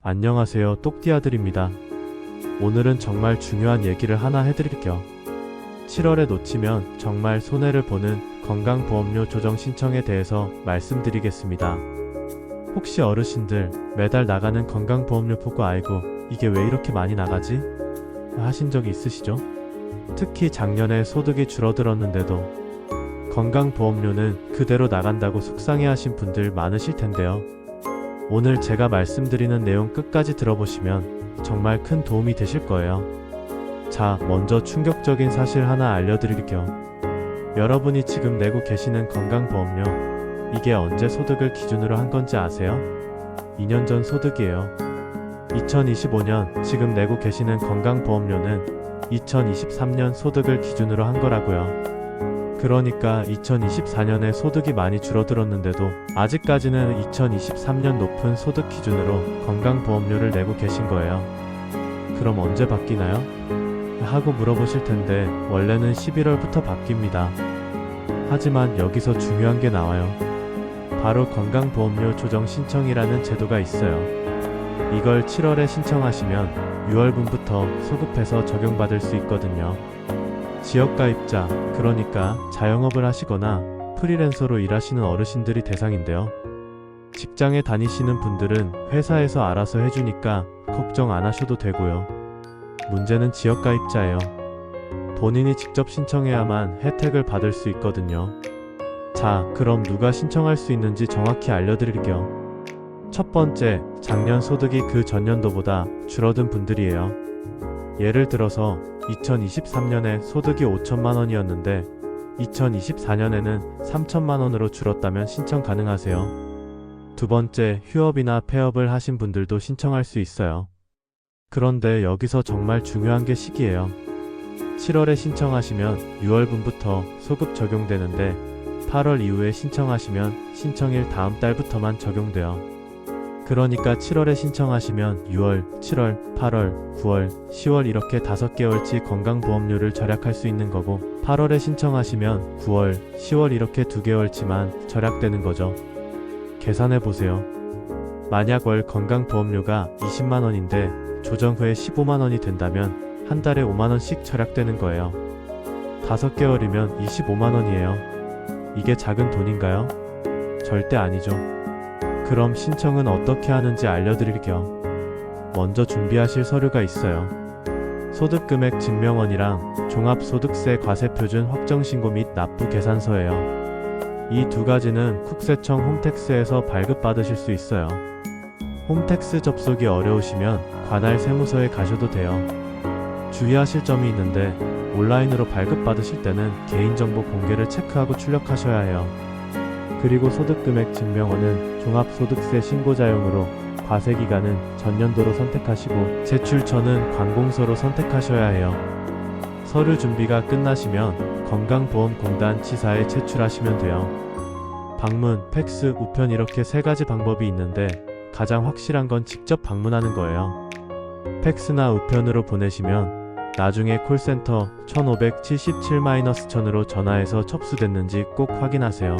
안녕하세요, 똑띠아들입니다. 오늘은 정말 중요한 얘기를 하나 해드릴게요. 7월에 놓치면 정말 손해를 보는 건강보험료 조정 신청에 대해서 말씀드리겠습니다. 혹시 어르신들 매달 나가는 건강보험료 보고 아이고 이게 왜 이렇게 많이 나가지? 하신 적이 있으시죠? 특히 작년에 소득이 줄어들었는데도 건강보험료는 그대로 나간다고 속상해 하신 분들 많으실 텐데요. 오늘 제가 말씀드리는 내용 끝까지 들어보시면 정말 큰 도움이 되실 거예요. 자, 먼저 충격적인 사실 하나 알려드릴게요. 여러분이 지금 내고 계시는 건강보험료, 이게 언제 소득을 기준으로 한 건지 아세요? 2년 전 소득이에요. 2025년 지금 내고 계시는 건강보험료는 2023년 소득을 기준으로 한 거라고요. 그러니까 2024년에 소득이 많이 줄어들었는데도 아직까지는 2023년 높은 소득 기준으로 건강보험료를 내고 계신 거예요. 그럼 언제 바뀌나요? 하고 물어보실 텐데 원래는 11월부터 바뀝니다. 하지만 여기서 중요한 게 나와요. 바로 건강보험료 조정 신청이라는 제도가 있어요. 이걸 7월에 신청하시면 6월분부터 소급해서 적용받을 수 있거든요. 지역가입자, 그러니까 자영업을 하시거나 프리랜서로 일하시는 어르신들이 대상인데요. 직장에 다니시는 분들은 회사에서 알아서 해주니까 걱정 안 하셔도 되고요. 문제는 지역가입자예요. 본인이 직접 신청해야만 혜택을 받을 수 있거든요. 자, 그럼 누가 신청할 수 있는지 정확히 알려드릴게요. 첫 번째, 작년 소득이 그 전년도보다 줄어든 분들이에요. 예를 들어서 2023년에 소득이 5천만 원이었는데 2024년에는 3천만 원으로 줄었다면 신청 가능하세요. 두 번째, 휴업이나 폐업을 하신 분들도 신청할 수 있어요. 그런데 여기서 정말 중요한 게 시기예요. 7월에 신청하시면 6월분부터 소급 적용되는데 8월 이후에 신청하시면 신청일 다음 달부터만 적용돼요. 그러니까 7월에 신청하시면 6월, 7월, 8월, 9월, 10월 이렇게 5개월치 건강보험료를 절약할 수 있는 거고 8월에 신청하시면 9월, 10월 이렇게 2개월치만 절약되는 거죠. 계산해보세요. 만약 월 건강보험료가 20만원인데 조정 후에 15만원이 된다면 한 달에 5만원씩 절약되는 거예요. 5개월이면 25만원이에요. 이게 작은 돈인가요? 절대 아니죠. 그럼 신청은 어떻게 하는지 알려드릴게요. 먼저 준비하실 서류가 있어요. 소득금액 증명원이랑 종합소득세 과세표준 확정신고 및 납부계산서예요. 이 두 가지는 국세청 홈택스에서 발급받으실 수 있어요. 홈택스 접속이 어려우시면 관할 세무서에 가셔도 돼요. 주의하실 점이 있는데 온라인으로 발급받으실 때는 개인정보 공개를 체크하고 출력하셔야 해요. 그리고 소득금액 증명원은 종합소득세 신고자용으로 과세기간은 전년도로 선택하시고 제출처는 관공서로 선택하셔야 해요. 서류 준비가 끝나시면 건강보험공단 치사에 제출하시면 돼요. 방문, 팩스, 우편 이렇게 3가지 방법이 있는데 가장 확실한 건 직접 방문하는 거예요. 팩스나 우편으로 보내시면 나중에 콜센터 1577-1000으로 전화해서 접수됐는지 꼭 확인하세요.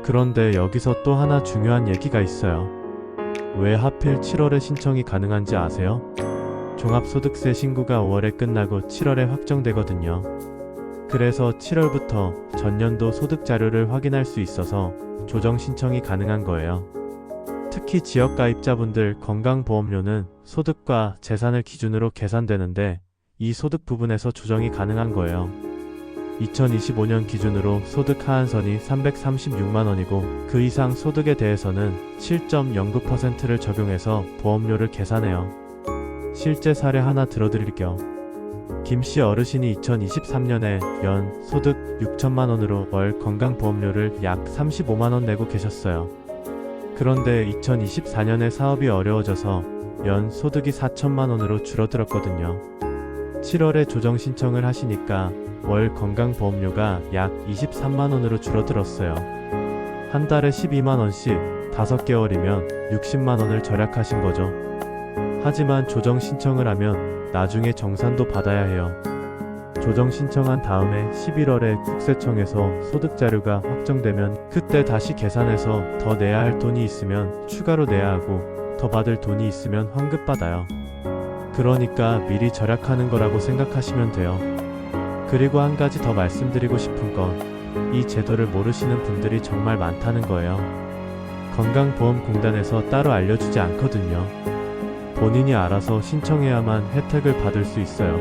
그런데 여기서 또 하나 중요한 얘기가 있어요. 왜 하필 7월에 신청이 가능한지 아세요? 종합소득세 신고가 5월에 끝나고 7월에 확정되거든요. 그래서 7월부터 전년도 소득 자료를 확인할 수 있어서 조정 신청이 가능한 거예요. 특히 지역가입자분들 건강보험료는 소득과 재산을 기준으로 계산되는데 이 소득 부분에서 조정이 가능한 거예요. 2025년 기준으로 소득 하한선이 336만원이고 그 이상 소득에 대해서는 7.09%를 적용해서 보험료를 계산해요. 실제 사례 하나 들어드릴게요. 김씨 어르신이 2023년에 연 소득 6천만원으로 월 건강보험료를 약 35만원 내고 계셨어요. 그런데 2024년에 사업이 어려워져서 연 소득이 4천만원으로 줄어들었거든요. 7월에 조정 신청을 하시니까 월 건강보험료가 약 23만원으로 줄어들었어요. 한 달에 12만원씩 5개월이면 60만원을 절약하신 거죠. 하지만 조정 신청을 하면 나중에 정산도 받아야 해요. 조정 신청한 다음에 11월에 국세청에서 소득자료가 확정되면 그때 다시 계산해서 더 내야 할 돈이 있으면 추가로 내야 하고 더 받을 돈이 있으면 환급받아요. 그러니까 미리 절약하는 거라고 생각하시면 돼요. 그리고 한 가지 더 말씀드리고 싶은 건 이 제도를 모르시는 분들이 정말 많다는 거예요. 건강보험공단에서 따로 알려주지 않거든요. 본인이 알아서 신청해야만 혜택을 받을 수 있어요.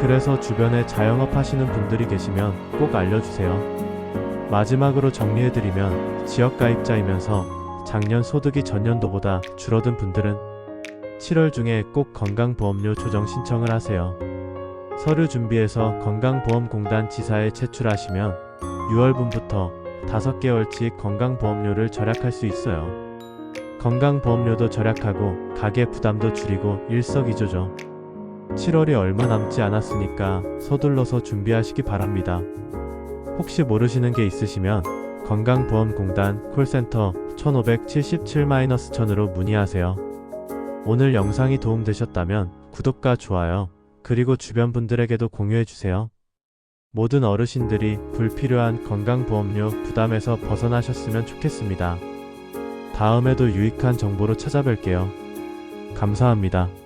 그래서 주변에 자영업 하시는 분들이 계시면 꼭 알려주세요. 마지막으로 정리해드리면 지역가입자이면서 작년 소득이 전년도보다 줄어든 분들은 7월 중에 꼭 건강보험료 조정 신청을 하세요. 서류 준비해서 건강보험공단 지사에 제출하시면 6월분부터 5개월치 건강보험료를 절약할 수 있어요. 건강보험료도 절약하고 가계 부담도 줄이고 일석이조죠. 7월이 얼마 남지 않았으니까 서둘러서 준비하시기 바랍니다. 혹시 모르시는 게 있으시면 건강보험공단 콜센터 1577-1000으로 문의하세요. 오늘 영상이 도움되셨다면 구독과 좋아요, 그리고 주변 분들에게도 공유해주세요. 모든 어르신들이 불필요한 건강보험료 부담에서 벗어나셨으면 좋겠습니다. 다음에도 유익한 정보로 찾아뵐게요. 감사합니다.